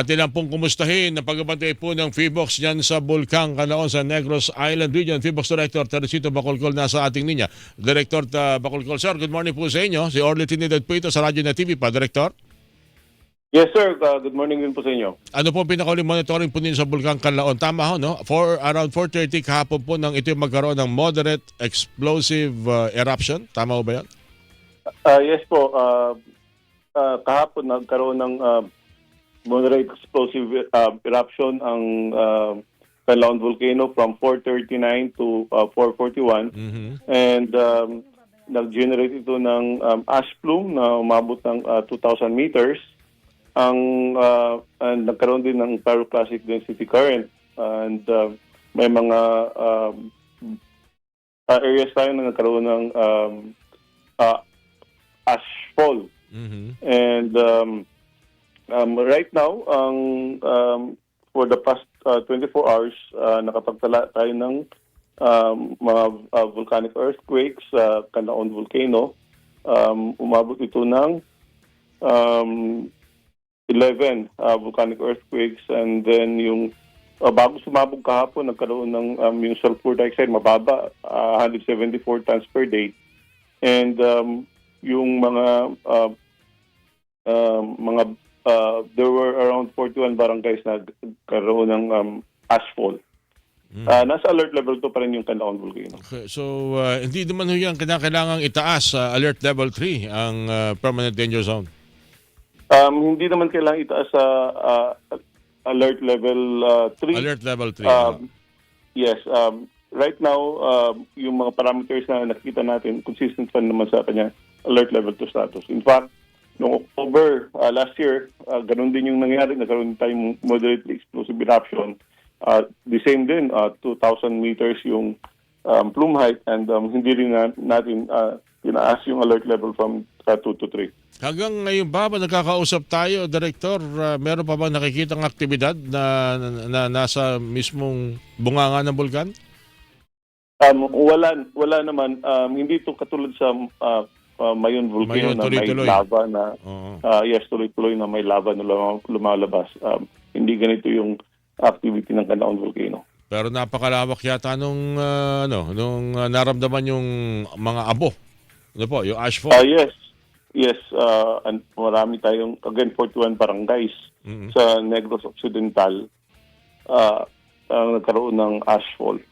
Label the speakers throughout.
Speaker 1: Atin lang pong kumustahin na pagbabantay po ng PHIVOLCS dyan sa Bulkang Canlaon sa Negros Island Region. PHIVOLCS Director Teresito Bacolcol nasa ating linya. Director Bacolcol, sir, good morning po sa inyo. Si Orly Trinidad po ito sa Radyo na TV pa, Director.
Speaker 2: Yes, sir. Good morning din po sa inyo.
Speaker 1: Ano po pinakauli monitoring po ninyo sa Bulkang Canlaon? Tama ho, no? Around 4:30 kahapon po nang ito magkaroon ng moderate explosive eruption. Tama ho ba yan?
Speaker 2: Yes po. Kahapon nagkaroon ng moderate explosive eruption ang Canlaon Volcano from 4:39 to 4:41. And nag-generate ito ng ash plume na umabot ng 2,000 meters. And nagkaroon din ng pyroclastic density current. And may mga areas tayo na nagkaroon ng ash fall. And right now, for the past 24 hours, nakapagtala tayo ng mga volcanic earthquakes sa Canlaon Volcano. Umabot ito ng 11 volcanic earthquakes, and then yung bago sumabog kahapon, nagkaroon ng yung sulfur dioxide mababa, 174 tons per day. And yung there were around 41 barangays na nagkaroon ng ashfall. Nasa alert level 2 pa rin yung Canlaon Volcano.
Speaker 1: Okay, so hindi naman ho yan kailangang itaas sa alert level 3 ang permanent danger zone.
Speaker 2: Hindi naman kailangan itaas sa alert level 3.
Speaker 1: Alert level 3.
Speaker 2: Yes. Right now, yung mga parameters na nakita natin, consistent pa naman sa kanya alert level 2 status. In fact, noong October last year, ganun din yung nangyari. Nagkaroon tayong moderately explosive eruption. The same din, 2,000 meters yung plume height, and hindi rin natin tinaas yung alert level from 2 to 3.
Speaker 1: Hanggang ngayon ba nagkakausap tayo, Director, meron pa bang nakikitang aktibidad na nasa mismong bunganga ng bulkan?
Speaker 2: Wala naman. Hindi ito katulad sa Mayon Volcano na may lava na yes, tuloy-tuloy na may lava na lumalabas. Hindi ganito yung activity ng Canlaon Volcano.
Speaker 1: Pero napakalawak yata nung naramdaman yung mga abo. Ano po, yung ashfall?
Speaker 2: Yes, and marami tayong, again, 41 barangays sa Negros Occidental nagkaroon ng ashfall.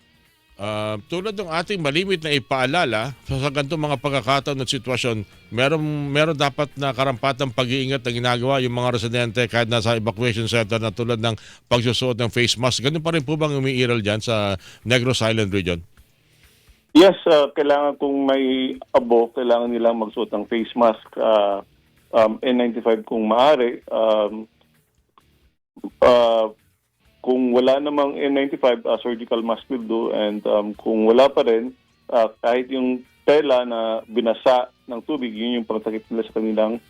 Speaker 1: Tulad ng ating malimit na ipaalala, sa ganitong mga pagkakataon at sitwasyon, meron dapat na karampatang pag-iingat na ginagawa yung mga residente kahit nasa evacuation center na tulad ng pagsusuot ng face mask. Ganun pa rin po bang umiiral dyan sa Negros Island Region?
Speaker 2: Yes, kailangan kung may abo, kailangan nilang magsuot ng face mask, N95 kung maaari. Kung wala namang N95, surgical mask will do. And kung wala pa rin, kahit yung tela na binasa ng tubig, yun yung pangtakip nila sa kanilang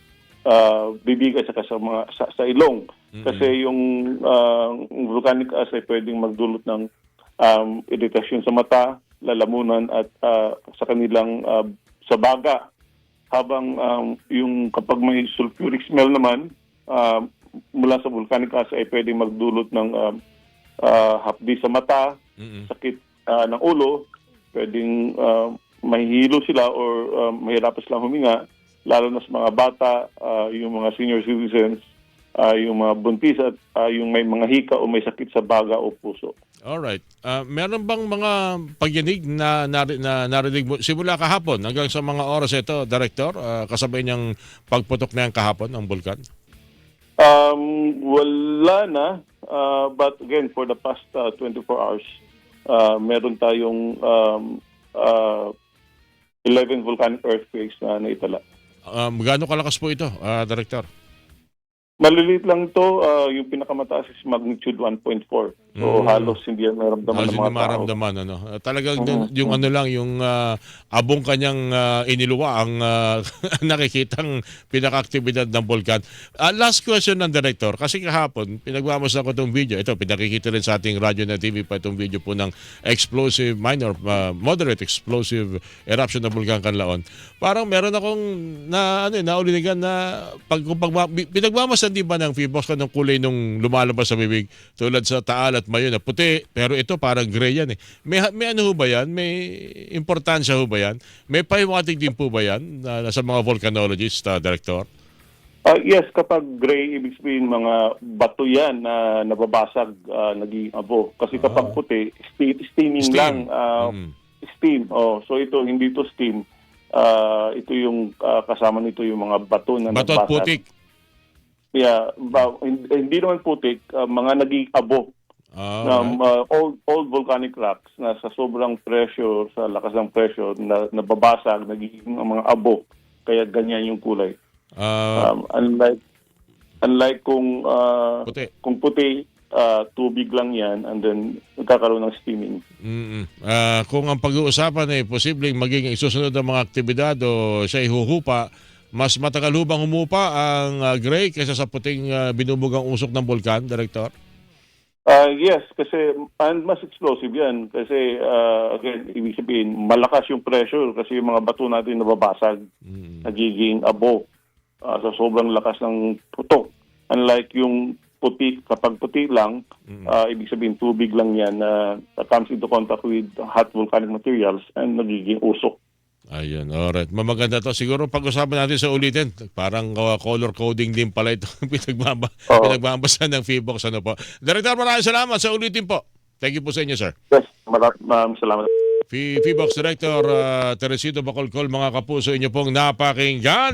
Speaker 2: bibig at saka sa ilong. Kasi yung volcanic ash ay pwedeng magdulot ng iritasyon sa mata, lalamunan at sa kanilang sa baga. Habang yung kapag may sulfuric smell naman mula sa volcanic ash ay pwedeng magdulot ng hapdi sa mata, sakit ng ulo, pwedeng mahihilo sila or mahirapan silang huminga, lalo na sa mga bata, yung mga senior citizens, yung mga buntis at yung may mga hika o may sakit sa baga o puso.
Speaker 1: Alright. Meron bang mga pagyanig na narinig mo simula kahapon hanggang sa mga oras ito, Director? Kasabay niyang pagputok na yan kahapon ng bulkan?
Speaker 2: Wala na. But again, for the past 24 hours, meron tayong 11 volcanic earthquakes na naitala.
Speaker 1: Gaano kalakas po ito, Director?
Speaker 2: Maliliit lang ito, yung pinakamataas is magnitude 1.4. So halos hindi yan maramdaman ng mga
Speaker 1: maramdaman, ano. Talagang yung ano lang, yung abong kanyang iniluwa ang nakikitang pinaka-aktibidad ng bulkan. Last question ng Director, kasi kahapon, pinagmamasdan ko itong video. Ito, pinakikita rin sa ating radyo na TV pa itong video po ng explosive, moderate explosive eruption ng Bulkang Canlaon. Parang meron akong naulinigan na pinagmamasdan Karanasan din ba ng Feebox anong kulay nung lumalabas sa bibig? Tulad sa Taal at Mayon na puti, pero ito parang gray yan eh. May ano ho ba yan? May importansya ho ba yan? May pahiwatig din po ba yan sa mga volcanologist, Director?
Speaker 2: Yes, kapag gray, ibig sabihin mga bato yan na nababasag, naging abo. Kasi kapag puti, steaming
Speaker 1: Steam.
Speaker 2: lang. Steam. Oh, so ito, hindi to steam. Ito yung kasama nito yung mga bato na
Speaker 1: Bato at
Speaker 2: nabasag.
Speaker 1: putik.
Speaker 2: Yeah, hindi naman putik, mga naging abo. Old volcanic rocks na sa sobrang pressure, sa lakas ng pressure, na nababasag, nagiging mga abo. Kaya ganyan yung kulay. Unlike kung
Speaker 1: Puti.
Speaker 2: kung puti, tubig lang yan and then nagkakaroon ng steaming.
Speaker 1: Kung ang pag-uusapan ay posibleng maging isusunod ang mga aktibidad o siya huhupa, mas matagal hubang humupa ang gray kaysa sa puting binubugang usok ng bulkan, Director?
Speaker 2: Yes, kasi and mas explosive yan. Kasi again, ibig sabihin, malakas yung pressure kasi yung mga bato natin nababasag, nagiging abo sa sobrang lakas ng putok. Unlike yung puti, kapag puti lang, ibig sabihin tubig lang yan na comes into contact with hot volcanic materials and nagiging usok.
Speaker 1: Ayun, alright. Mamaganda to. Siguro pag-usapan natin sa ulitin. Parang color coding din pala ito. Pinagbabasa ng Feebox. Ano po. Director, maraming salamat sa ulitin po. Thank you po sa inyo, sir.
Speaker 2: Yes, maraming salamat.
Speaker 1: Feebox Director Teresito Bacolcol, mga kapuso, inyo pong napakinggan.